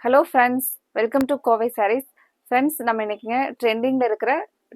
Hello friends, welcome to Kovai sarees. Friends, நம்ம இன்னைக்குங்க ட்ரெண்டிங்கில் இருக்கிற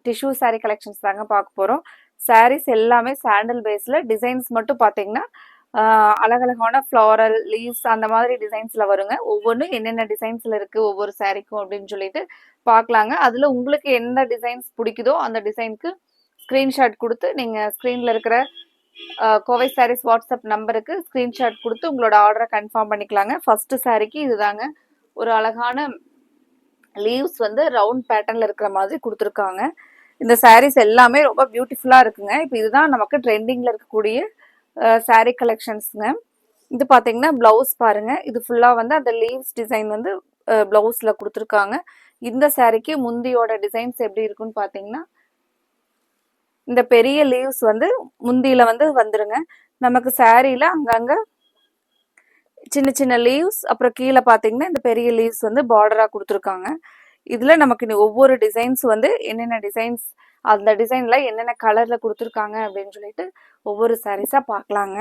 டிஷ்யூ சாரீ கலெக்ஷன்ஸ் தாங்க பார்க்க போகிறோம். சாரீஸ் எல்லாமே சாண்டல் பேஸில் டிசைன்ஸ் மட்டும் பார்த்தீங்கன்னா அழகழகான ஃப்ளாரல் லீவ்ஸ் அந்த மாதிரி டிசைன்ஸில் வருங்க. ஒவ்வொன்றும் என்னென்ன டிசைன்ஸில் இருக்குது ஒவ்வொரு சாரீக்கும் அப்படின்னு சொல்லிட்டு பார்க்கலாங்க. அதில் உங்களுக்கு எந்த டிசைன்ஸ் பிடிக்குதோ அந்த டிசைனுக்கு ஸ்க்ரீன்ஷாட் கொடுத்து நீங்கள் ஸ்க்ரீனில் இருக்கிற கோவை சாரீஸ் வாட்ஸ்அப் நம்பருக்கு ஸ்க்ரீன்ஷாட் கொடுத்து உங்களோட ஆர்டரை கன்ஃபார்ம் பண்ணிக்கலாங்க. ஃபஸ்ட்டு சாரீக்கு இதுதாங்க. ஒரு அழகான லீவ்ஸ் வந்து ரவுண்ட் பேட்டர்ன்ல இருக்கிற மாதிரி கொடுத்துருக்காங்க. இந்த சாரீஸ் எல்லாமே ரொம்ப பியூட்டிஃபுல்லா இருக்குங்க. இப்போ இதுதான் நமக்கு ட்ரெண்டிங்ல இருக்கக்கூடிய சாரீ கலெக்ஷன்ஸ்ங்க. இது பார்த்தீங்கன்னா பிளவுஸ் பாருங்க. இது ஃபுல்லா வந்து அந்த லீவ்ஸ் டிசைன் வந்து பிளவுஸ்ல கொடுத்துருக்காங்க. இந்த சாரீக்கு முந்தியோட டிசைன்ஸ் எப்படி இருக்குன்னு பார்த்தீங்கன்னா இந்த பெரிய லீவ்ஸ் வந்து முந்தியில வந்து வந்துருங்க. நமக்கு சாரீல அங்கங்க சின்ன சின்ன லீவ்ஸ், அப்புறம் கீழே பார்த்தீங்கன்னா இந்த பெரிய லீவ்ஸ் வந்து பார்டராக கொடுத்துருக்காங்க. இதில் நமக்கு ஒவ்வொரு டிசைன்ஸ் வந்து என்னென்ன டிசைன்ஸ், அந்த டிசைனில் என்னென்ன கலரில் கொடுத்துருக்காங்க அப்படின்னு சொல்லிட்டு ஒவ்வொரு சாரீஸாக பார்க்கலாங்க.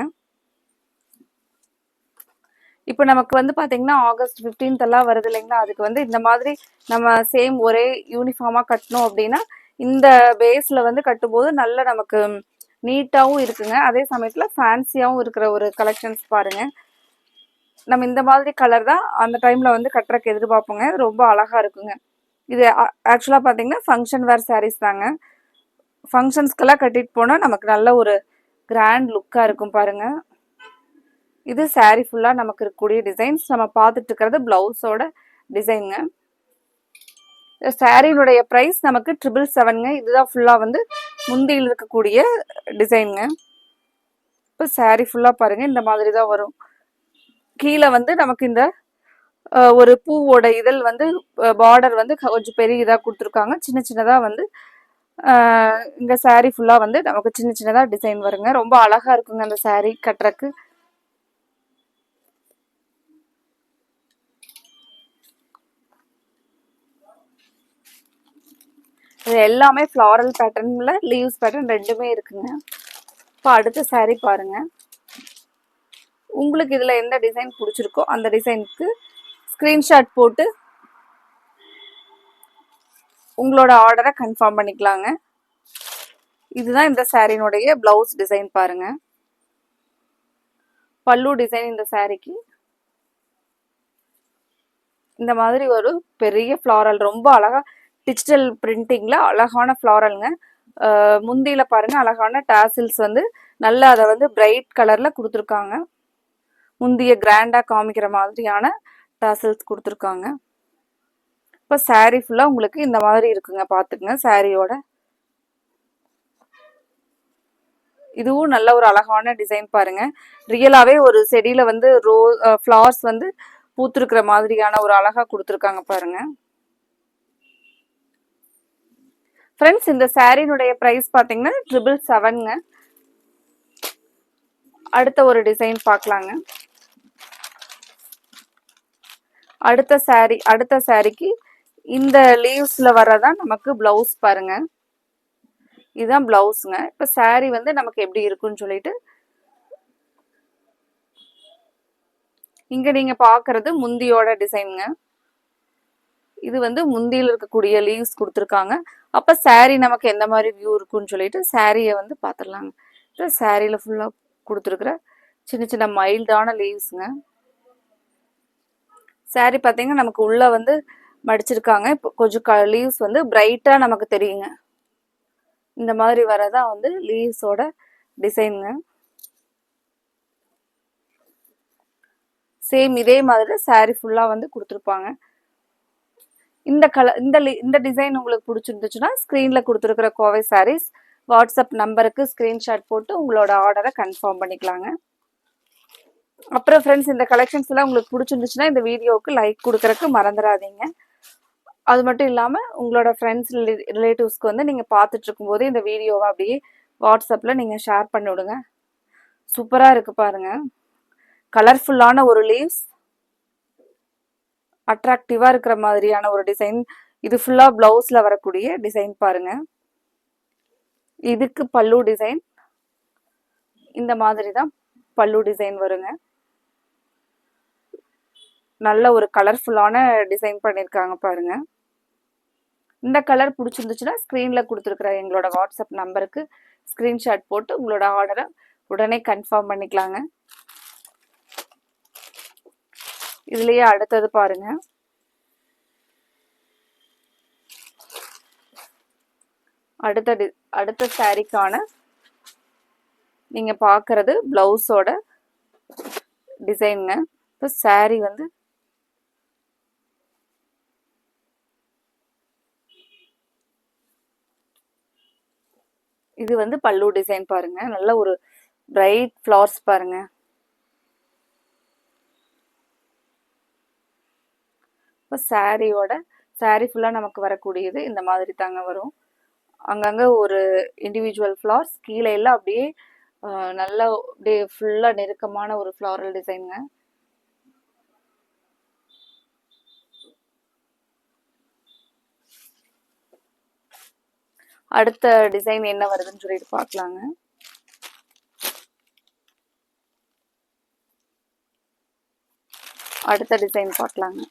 இப்போ நமக்கு வந்து பார்த்தீங்கன்னா ஆகஸ்ட் 15th எல்லாம் வருது இல்லைங்களா, அதுக்கு வந்து இந்த மாதிரி நம்ம சேம் ஒரே யூனிஃபார்மாக கட்டணும் அப்படின்னா இந்த பேஸில் வந்து கட்டும்போது நல்ல நமக்கு நீட்டாகவும் இருக்குங்க. அதே சமயத்தில் ஃபேன்சியாகவும் இருக்கிற ஒரு கலெக்ஷன்ஸ் பாருங்கள். நம்ம இந்த மாதிரி கலர் தான் அந்த டைமில் வந்து கட்டுறக்கு எதிர்பார்ப்போங்க. ரொம்ப அழகாக இருக்குங்க. இது ஆக்சுவலாக பார்த்தீங்கன்னா ஃபங்க்ஷன் வேர் சாரீஸ் தாங்க. ஃபங்க்ஷன்ஸ்க்கெல்லாம் கட்டிட்டு போனால் நமக்கு நல்ல ஒரு கிராண்ட் லுக்காக இருக்கும் பாருங்கள். இது சாரீ ஃபுல்லாக நமக்கு இருக்கக்கூடிய டிசைன்ஸ். நம்ம பார்த்துட்டு இருக்கிறது ப்ளவுஸோட டிசைனுங்க. சாரீனுடைய ப்ரைஸ் நமக்கு 777ங்க. இதுதான் ஃபுல்லாக வந்து முந்தியில் இருக்கக்கூடிய டிசைனுங்க. இப்போ சாரீ ஃபுல்லாக பாருங்கள், இந்த மாதிரி தான் வரும். கீழே வந்து நமக்கு இந்த ஒரு பூவோட இதழ் வந்து பார்டர் வந்து கொஞ்சம் பெரிய இதாக கொடுத்துருக்காங்க. சின்ன சின்னதாக வந்து இங்கே சாரீ ஃபுல்லாக வந்து நமக்கு சின்ன சின்னதாக டிசைன் வருங்க. ரொம்ப அழகாக இருக்குங்க அந்த சாரீ கட்டுறக்கு. இது எல்லாமே ஃப்ளாரல் பேட்டர்னில் லீவ்ஸ் பேட்டர்ன் ரெண்டுமே இருக்குங்க. இப்போ அடுத்த சாரீ பாருங்க. உங்களுக்கு இதில் எந்த டிசைன் பிடிச்சிருக்கோ அந்த டிசைனுக்கு ஸ்க்ரீன்ஷாட் போட்டு உங்களோட ஆர்டரை கன்ஃபார்ம் பண்ணிக்கலாங்க. இதுதான் இந்த சாரீனுடைய பிளவுஸ் டிசைன் பாருங்க. பல்லு டிசைன் இந்த சாரீக்கு இந்த மாதிரி ஒரு பெரிய ஃப்ளாரல், ரொம்ப அழகா டிஜிட்டல் பிரிண்டிங்ல அழகான ஃப்ளாரல்ங்க. முந்தியில பாருங்க அழகான டாசில்ஸ் வந்து நல்லா அதை வந்து பிரைட் கலர்ல கொடுத்துருக்காங்க. முந்திய கிராண்டா காமிக்கிற மாதிரியான டாசில்ஸ் கொடுத்துருக்காங்க. இப்போ சாரீ ஃபுல்லா உங்களுக்கு இந்த மாதிரி இருக்குங்க. பார்த்துக்குங்க சாரியோட. இதுவும் நல்ல ஒரு அழகான டிசைன் பாருங்க. ரியலாவே ஒரு செடியில வந்து ஃப்ளவர்ஸ் வந்து பூத்திருக்கிற மாதிரியான ஒரு அழகா கொடுத்துருக்காங்க பாருங்க. ஃப்ரெண்ட்ஸ், இந்த சாரீனுடைய பிரைஸ் பார்த்தீங்கன்னா 777ங்க. அடுத்த ஒரு டிசைன் பார்க்கலாங்க. அடுத்த சாரிக்கு இந்த லீவ்ஸ்ல வரதான் நமக்கு பிளவுஸ் பாருங்க. இதுதான் பிளவுஸ்ங்க. இப்ப சாரி வந்து நமக்கு எப்படி இருக்குன்னு சொல்லிட்டு இங்க நீங்க பாக்குறது முந்தியோட டிசைனுங்க. இது வந்து முந்தியில் இருக்கக்கூடிய லீவ்ஸ் கொடுத்துருக்காங்க. அப்ப சாரி நமக்கு எந்த மாதிரி வியூ இருக்குன்னு சொல்லிட்டு சாரியை வந்து பாத்துடலாங்க. சாரியில ஃபுல்லா கொடுத்துருக்குற சின்ன சின்ன மைல்டான லீவ்ஸுங்க. சாரி பார்த்தீங்கன்னா நமக்கு உள்ள வந்து மடிச்சிருக்காங்க. இப்போ கொஞ்சம் லீவ்ஸ் வந்து பிரைட்டா நமக்கு தெரியுங்க. இந்த மாதிரி வரதான் வந்து லீவ்ஸோட டிசைனுங்க. சேம் இதே மாதிரி சாரி ஃபுல்லா வந்து கொடுத்துருப்பாங்க. இந்த டிசைன் உங்களுக்கு பிடிச்சிருந்துச்சுன்னா ஸ்க்ரீன்ல கொடுத்துருக்கிற கோவை சாரீஸ் வாட்ஸ்அப் நம்பருக்கு ஸ்க்ரீன்ஷாட் போட்டு உங்களோட ஆர்டரை கன்ஃபார்ம் பண்ணிக்கலாங்க. அப்புறம் ஃப்ரெண்ட்ஸ், இந்த கலெக்ஷன்ஸ் எல்லாம் உங்களுக்கு பிடிச்சிருந்துச்சுன்னா இந்த வீடியோவுக்கு லைக் கொடுக்கறதுக்கு மறந்துடாதீங்க. அது மட்டும் இல்லாமல் உங்களோட ஃப்ரெண்ட்ஸ் ரிலேட்டிவ்ஸ்க்கு வந்து நீங்கள் பார்த்துட்டு இருக்கும்போது இந்த வீடியோவை அப்படியே வாட்ஸ்அப்பில் நீங்கள் ஷேர் பண்ணி விடுங்க. சூப்பராக இருக்குது பாருங்கள். கலர்ஃபுல்லான ஒரு லீவ்ஸ், அட்ராக்டிவாக இருக்கிற மாதிரியான ஒரு டிசைன். இது ஃபுல்லாக ப்ளவுஸில் வரக்கூடிய டிசைன் பாருங்கள். இதுக்கு பல்லு டிசைன் இந்த மாதிரி தான் பல்லு டிசைன் வருங்க. நல்ல ஒரு கலர்ஃபுல்லான டிசைன் பண்ணியிருக்காங்க பாருங்க. இந்த கலர் பிடிச்சிருந்துச்சுன்னா ஸ்க்ரீனில் கொடுத்துருக்குற எங்களோட வாட்ஸ்அப் நம்பருக்கு ஸ்க்ரீன்ஷாட் போட்டு உங்களோட ஆர்டரை உடனே கன்ஃபார்ம் பண்ணிக்கலாங்க. இதுலயே அடுத்தது பாருங்க. அடுத்த சாரிக்கான நீங்க பாக்குறது பிளவுஸோட டிசைனுங்க. இப்போ சாரி வந்து இது வந்து பல்லு டிசைன் பாருங்க. நல்ல ஒரு பிரைட் ஃப்ளவர்ஸ் பாருங்க. இப்போ சாரி ஃபுல்லா நமக்கு வரக்கூடியது இந்த மாதிரி தாங்க வரும். அங்கங்க ஒரு இண்டிவிஜுவல் ஃப்ளவர்ஸ், கீழே எல்லாம் அப்படியே நல்லா அப்படியே ஃபுல்லா நெருக்கமான ஒரு ஃப்ளாரல் டிசைனுங்க. அடுத்த டிசைன் என்ன வருதுன்னு சொல்லிட்டு பார்க்கலாங்க. அடுத்த டிசைன் பார்க்கலாங்க.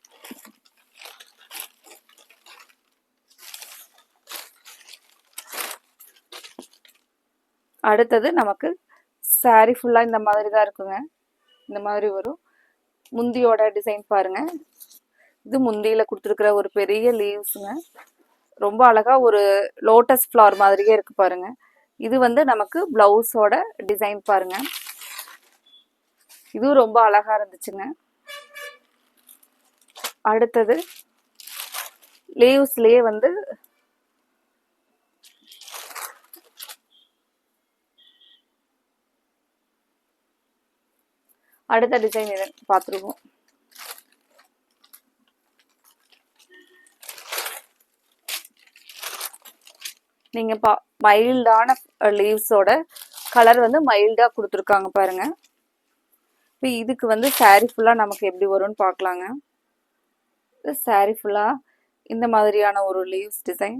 அடுத்தது நமக்கு சாரி ஃபுல்லா இந்த மாதிரி தான் இருக்குங்க. இந்த மாதிரி வரும். முந்தியோட டிசைன் பாருங்க. இது முந்தியில கொடுத்துருக்கிற ஒரு பெரிய லீவ்ஸுங்க. ரொம்ப அழகா ஒரு லோட்டஸ் ஃப்ளவர் மாதிரியே இருக்கு பாருங்க. இது வந்து நமக்கு பிளவுஸோட டிசைன் பாருங்க. இதுவும் ரொம்ப அழகா இருந்துச்சுங்க. அடுத்தது லீவ்ஸ்லயே வந்து அடுத்த டிசைன் பார்த்துருவோம். நீங்க மைல்டான லீவ்ஸோட கலர் வந்து மைல்டா கொடுத்துருக்காங்க பாருங்க. இப்போ இதுக்கு வந்து சாரி ஃபுல்லா நமக்கு எப்படி வரும்னு பார்க்கலாங்க. சாரி ஃபுல்லா இந்த மாதிரியான ஒரு லீவ்ஸ் டிசைன்.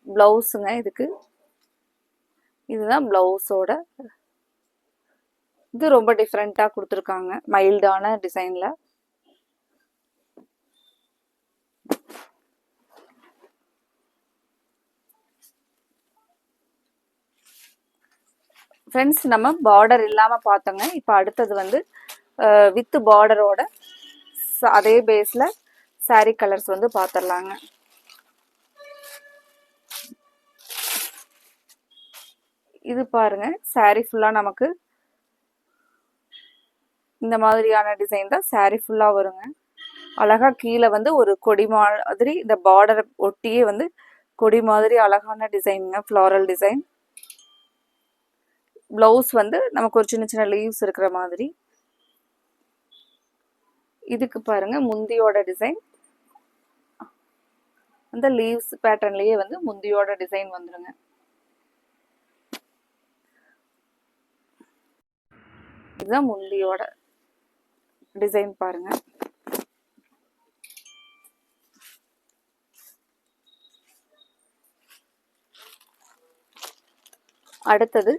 பிளவுஸுங்க இதுக்கு. இதுதான் பிளவுஸோட. இது ரொம்ப டிஃப்ரெண்டா கொடுத்துருக்காங்க மைல்டான டிசைன்ல. ஃப்ரெண்ட்ஸ், நம்ம பார்டர் இல்லாம பார்த்தோங்க. இப்போ அடுத்தது வந்து வித் பார்டரோட அதே பேஸ்ல சாரி கலர்ஸ் வந்து பார்த்துடலாங்க. இது பாருங்க, சாரி ஃபுல்லா நமக்கு இந்த மாதிரியான டிசைன் தான் சாரி ஃபுல்லா வருங்க. அழகா கீழே வந்து ஒரு கொடி மாதிரி இந்த பார்டர் ஒட்டியே வந்து கொடி மாதிரி அழகான டிசைனுங்க, ஃப்ளாரல் டிசைன். பிளவுஸ் வந்து நமக்கு ஒரு சின்ன சின்ன லீவ்ஸ் இருக்கிற மாதிரி. இதுக்கு பாருங்க முந்தியோட டிசைன். அந்த லீவ்ஸ் பேட்டர்ன்லயே வந்து முந்தியோட டிசைன் வந்துருங்க. இதுதான் முந்தியோட டிசைன் பாருங்க. அடுத்தது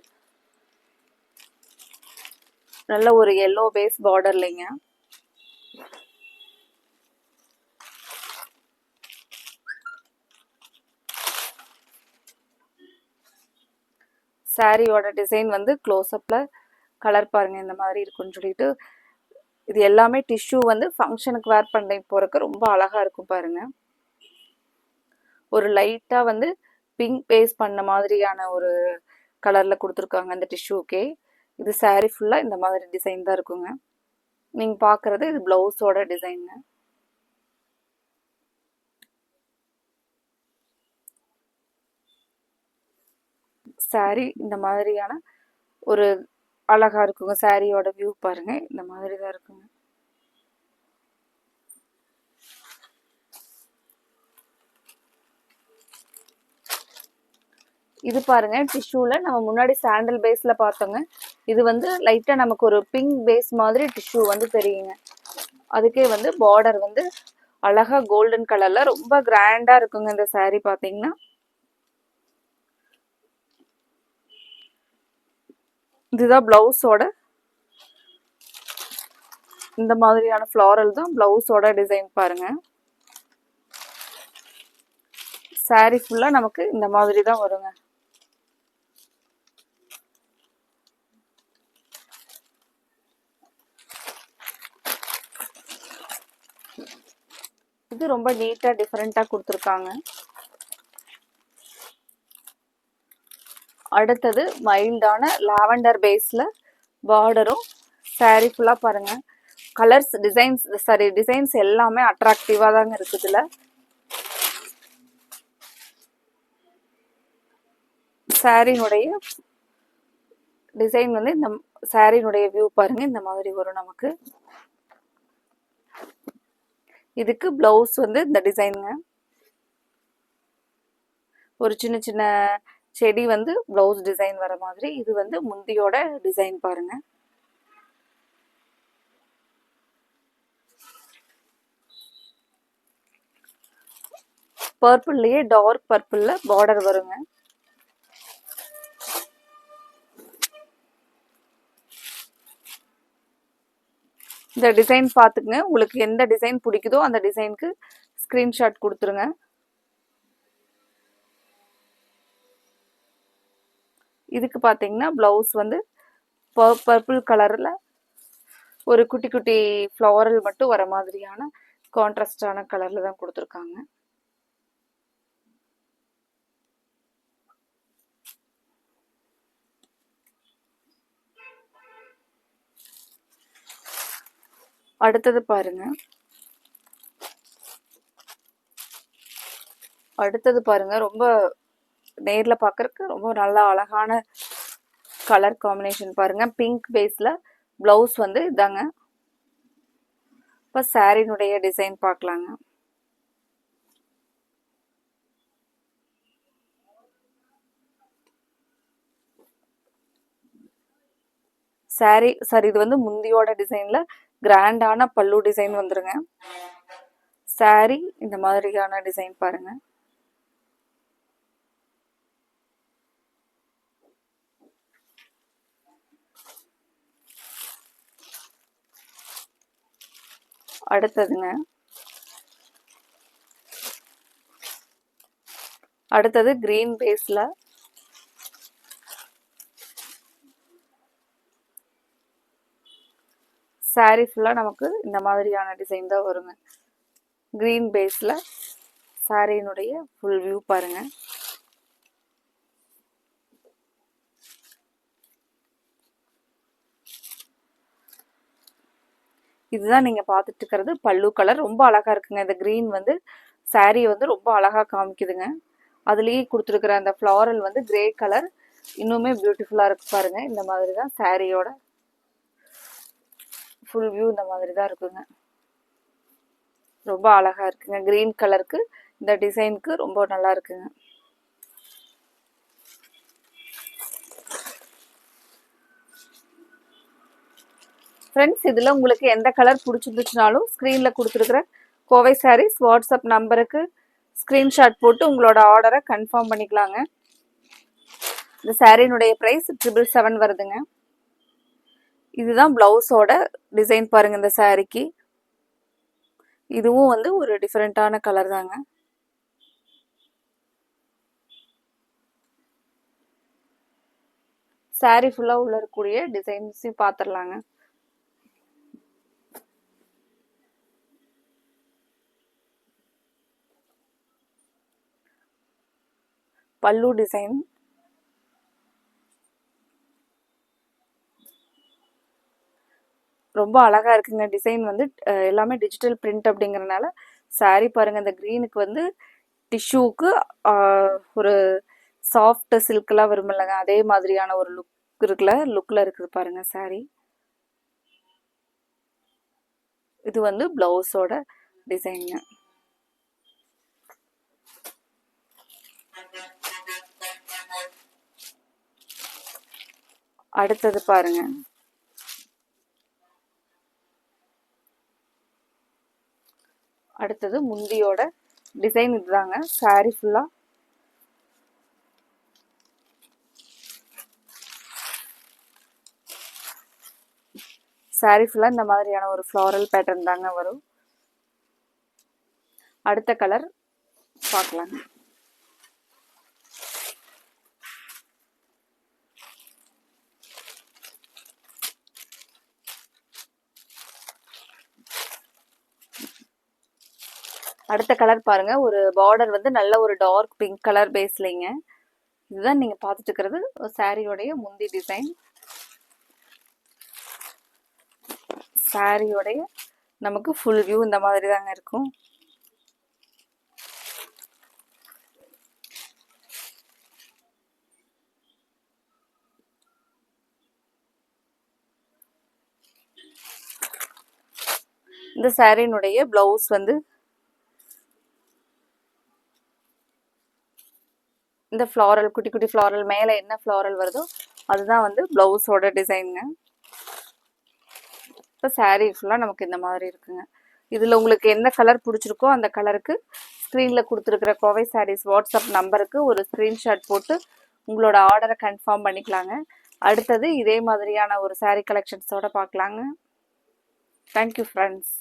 நல்ல ஒரு எல்லோ பேஸ் பார்டர்லைங்க. சாரியோட டிசைன் வந்து க்ளோஸ்அப்ல கலர் பாருங்க இந்த மாதிரி இருக்குன்னு சொல்லிட்டு. இது எல்லாமே டிஷ்யூ வந்து ஃபங்க்ஷனுக்கு வேர் பண்ணி போறதுக்கு ரொம்ப அழகா இருக்கும் பாருங்க. ஒரு லைட்டா வந்து பிங்க் பேஸ் பண்ண மாதிரியான ஒரு கலர்ல கொடுத்துருக்காங்க அந்த டிஷ்யூக்கே. இது சாரி ஃபுல்லா இந்த மாதிரி டிசைன் தான் இருக்குங்க. நீங்க பாக்குறது இது பிளவுஸோட டிசைன். சாரி இந்த மாதிரியான ஒரு அழகா இருக்குங்க. சாரியோட வியூ பாருங்க இந்த மாதிரி தான் இருக்குங்க. இது பாருங்க டிஷ்யூல நம்ம முன்னாடி சாண்டல் பேஸ்ல பார்த்தோங்க. இது வந்து லைட்டா நமக்கு ஒரு பிங்க் பேஸ் மாதிரி டிஷ்யூ வந்து தெரியுங்க. அதுக்கே வந்து பார்டர் வந்து அழகா கோல்டன் கலர்ல ரொம்ப கிராண்டா இருக்குங்க இந்த சாரி பாத்தீங்கன்னா. இதுதான் பிளவுஸோட இந்த மாதிரியான ஃப்ளாரல் தான் பிளவுஸோட டிசைன் பாருங்க. சாரி ஃபுல்லா நமக்கு இந்த மாதிரி தான் வருங்க. இது ரொம்ப நீட்டா டிஃபரெண்டா கொடுத்துருக்காங்க. அடுத்தது மைல்டான லாவெண்டர் பேஸ்ல பார்டரும் சாரி ஃபுல்லா பாருங்க. கலர்ஸ் டிசைன்ஸ் எல்லாமே அட்ராக்டிவா தாங்க இருக்குது. இதுல சாரினுடைய டிசைன் வந்து இந்த சாரினுடைய வியூ பாருங்க இந்த மாதிரி வரும் நமக்கு. இதுக்கு பிளவுஸ் வந்து இந்த டிசைனுங்க. ஒரு சின்ன சின்ன செடி வந்து பிளவுஸ் டிசைன் வர மாதிரி. இது வந்து முந்தியோட டிசைன் பாருங்க. பர்பிள்லயே டார்க் பர்பிள்ல பார்டர் வருங்க. இந்த டிசைன் பார்த்துக்குங்க. உங்களுக்கு எந்த டிசைன் பிடிக்குதோ அந்த டிசைனுக்கு ஸ்கிரீன்ஷாட் கொடுத்துருங்க. இதுக்கு பார்த்தீங்கன்னா பிளவுஸ் வந்து பர்பிள் கலர்ல ஒரு குட்டி குட்டி ஃப்ளவரல் மட்டும் வர மாதிரியான கான்ட்ராஸ்டான கலர்ல தான் கொடுத்துருக்காங்க. அடுத்தது பாருங்க. ரொம்ப நேர்ல பார்க்கறதுக்கு ரொம்ப நல்ல அழகான கலர் காம்பினேஷன் பாருங்க. பிங்க் பேஸ்ல பிளவுஸ் வந்து இதாங்க. இப்போ சாரினுடைய டிசைன் பார்க்கலாங்க. சாரி இது வந்து முந்தியோட டிசைன்ல கிராண்டான பல்லு டிசைன் வந்துருங்க. சாரி இந்த மாதிரியான டிசைன் பாருங்க. அடுத்தது கிரீன் பேஸ்ல சாரி ஃபுல்லா நமக்கு இந்த மாதிரியான டிசைன் தான் வருங்க. கிரீன் பேஸ்ல சாரியினுடைய ஃபுல் வியூ பாருங்க. இதுதான் நீங்க பார்த்துட்டு இருக்கிறது பல்லு கலர். ரொம்ப அழகா இருக்குங்க. இந்த கிரீன் வந்து சாரி வந்து ரொம்ப அழகா காமிக்குதுங்க. அதுலயே கொடுத்துருக்கிற அந்த ஃப்ளாரல் வந்து கிரே கலர் இன்னுமே பியூட்டிஃபுல்லா இருக்கு பாருங்க. இந்த மாதிரி தான் சாரியோட ஃபுல் வியூ இந்த மாதிரி தான் இருக்குங்க. ரொம்ப அழகா இருக்குங்க. கிரீன் கலருக்கு இந்த டிசைனுக்கு ரொம்ப நல்லா இருக்குங்க. ஃப்ரெண்ட்ஸ், இதில் உங்களுக்கு எந்த கலர் பிடிச்சிருந்துச்சுனாலும் ஸ்க்ரீனில் கொடுத்துருக்குற கோவை சாரீஸ் வாட்ஸ்அப் நம்பருக்கு ஸ்க்ரீன்ஷாட் போட்டு உங்களோட ஆர்டரை கன்ஃபார்ம் பண்ணிக்கலாங்க. இந்த சாரினுடைய ப்ரைஸ் 777 வருதுங்க. இதுதான் பிளவுஸோட டிசைன் பாருங்க. இந்த சாரிக்கு இதுவும் வந்து ஒரு டிஃப்ரெண்டான கலர் தாங்க. சாரி ஃபுல்லாக உள்ள இருக்கக்கூடிய டிசைன்ஸையும் பார்த்துடலாங்க. பல்லு டிசைன் ரொம்ப அழகா இருக்குங்க. டிசைன் வந்து எல்லாமே டிஜிட்டல் பிரிண்ட் அப்படிங்கறனால சாரி பாருங்க. இந்த கிரீனுக்கு வந்து டிஷ்யூக்கு ஒரு சாஃப்ட் சில்க்லாம் வரும் இல்லைங்க, அதே மாதிரியான ஒரு லுக்ல இருக்குது பாருங்க சாரி. இது வந்து பிளவுஸோட டிசைன். அடுத்தது பாருங்க. அடுத்தது முந்தியோட டிசைன் இதுதாங்க. சாரி ஃபுல்லா saree ஃபுல்லா இந்த மாதிரியான ஒரு ஃப்ளாரல் பேட்டர்ன் தாங்க வரும். அடுத்த கலர் பார்க்கலாம். அடுத்த கலர் பாருங்க. ஒரு பார்டர் வந்து நல்ல ஒரு டார்க் பிங்க் கலர் பேஸ்லைங்க. இதுதான் நீங்க பார்த்துட்டு இருக்கிறது சாரியோடைய முந்தி டிசைன். சாரியோடைய நமக்கு ஃபுல் வியூ இந்த மாதிரி தாங்க இருக்கும். இந்த சாரியினுடைய பிளவுஸ் வந்து இந்த ஃப்ளாரல் குட்டி குட்டி ஃப்ளாரல் மேலே என்ன ஃப்ளாரல் வருதோ அதுதான் வந்து பிளவுஸோட டிசைனுங்க. இப்போ சாரீ ஃபுல்லாக நமக்கு இந்த மாதிரி இருக்குங்க. இதில் உங்களுக்கு என்ன கலர் பிடிச்சிருக்கோ அந்த கலருக்கு ஸ்க்ரீனில் கொடுத்துருக்குற கோவை சாரீஸ் வாட்ஸ்அப் நம்பருக்கு ஒரு ஸ்க்ரீன்ஷாட் போட்டு உங்களோட ஆர்டரை கன்ஃபார்ம் பண்ணிக்கலாங்க. அடுத்தது இதே மாதிரியான ஒரு சாரீ கலெக்ஷன்ஸோட பார்க்கலாங்க. Thank you friends.